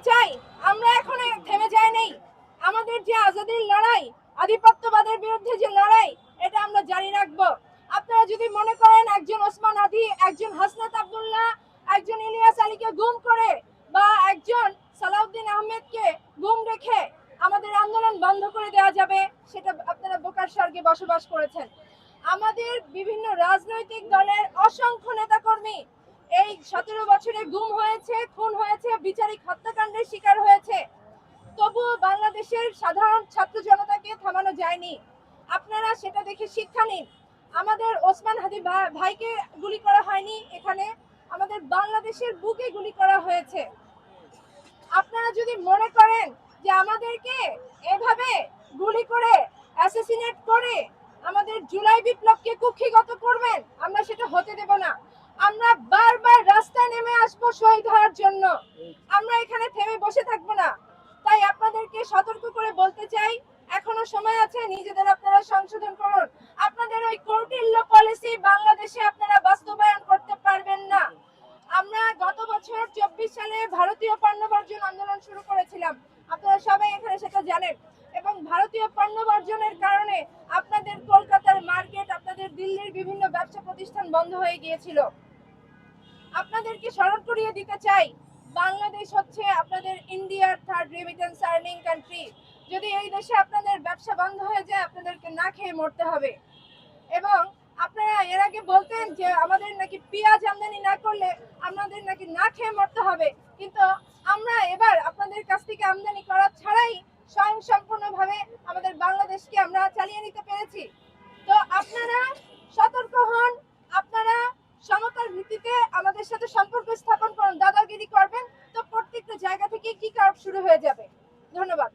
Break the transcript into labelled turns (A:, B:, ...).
A: চাই আমরা এখনো থেমে যাই নেই। আমাদের যে আজাদির লড়াই, আধিপত্যবাদের বিরুদ্ধে যে লড়াই, এটা আমরা জারি রাখবো। আপনারা যদি মনে করেন একজন ওসমান হাদি, একজন হাসনাত আব্দুল্লাহ, একজন ইলিয়াস আলীকে গুম করে বা একজন সালাউদ্দিন আহমেদকে গুম রেখে আমাদের আন্দোলন বন্ধ করে দেওয়া যাবে, সেটা আপনারা বোকার স্বর্গে বসবাস করেছেন। আমাদের বিভিন্ন রাজনৈতিক দলের অসংখ্য নেতাকর্মী এই 17 বছরে গুম হয়েছে, খুন হয়েছে, বিচারিক হত্যাকাণ্ডের শিকার হয়েছে। তবুও বাংলাদেশের সাধারণ ছাত্র জনতাকে থামানো যায়নি। আপনারা সেটা দেখে শিক্ষা নিন। আমাদের ওসমান হাদি ভাইকে গুলি করা হয়নি, এখানে আমাদের বাংলাদেশের বুকে গুলি করা হয়েছে। আপনারা যদি মনে করেন যে আমাদেরকে এভাবে গুলি করে অ্যাসাসিনেট করে আমাদের জুলাই বিপ্লবকে কুক্ষিগত করবেন, আমরা সেটা হতে দেব না। আমরা বারবার রাস্তায় নেমে আসবো শহীদ হওয়ার জন্য, আমরা এখানে থেমে বসে থাকবো না। তাই আপনাদেরকে সতর্ক করে বলতে চাই, এখনো সময় আছে, নিজেদের আপনারা সংশোধন করুন। আপনাদের ওই কৌটিল্য পলিসি বাংলাদেশে আপনারা বাস্তবায়ন করতে পারবেন না। আমরা গত বছর 24 সালে ভারতীয় পণ্য বর্জন আন্দোলন শুরু করেছিলাম, আপনারা সবাই এখানে সেটা জানেন। এবং ভারতীয় পণ্য বর্জনের কারণে আপনাদের কলকাতার মার্কেট, আপনাদের দিল্লির বিভিন্ন ব্যবসা প্রতিষ্ঠান বন্ধ হয়ে গিয়েছিল। আপনাদেরকে স্মরণ করিয়ে দিতে চাই, বাংলাদেশ হচ্ছে আপনাদের ইন্ডিয়ার থার্ড রেমিটেন্স আর্নিং কান্ট্রি। যদি এই দেশে আপনাদের ব্যবসা বন্ধ হয়ে যায়, আপনাদেরকে না খেয়ে মরতে হবে। এবং আপনারা এর আগে বলতেন যে আমাদের নাকি পেঁয়াজ আমদানি না করলে আমাদের নাকি না খেয়ে মরতে হবে, কিন্তু আমরা এবার আপনাদের কাছ থেকে আমদানি করা ছাড়াই স্বয়ংসম্পূর্ণভাবে আমাদের বাংলাদেশকে আমরা চালিয়ে নিতে পেরেছি। তো আপনারা সতর্ক হন, আপনারা সমতার ভিত্তিতে আমাদের সাথে সম্পর্ক স্থাপন করুন। দাদাগিরি করবেন তো প্রত্যেকটা জায়গা থেকে কি কার্ভ শুরু হয়ে যাবে। ধন্যবাদ।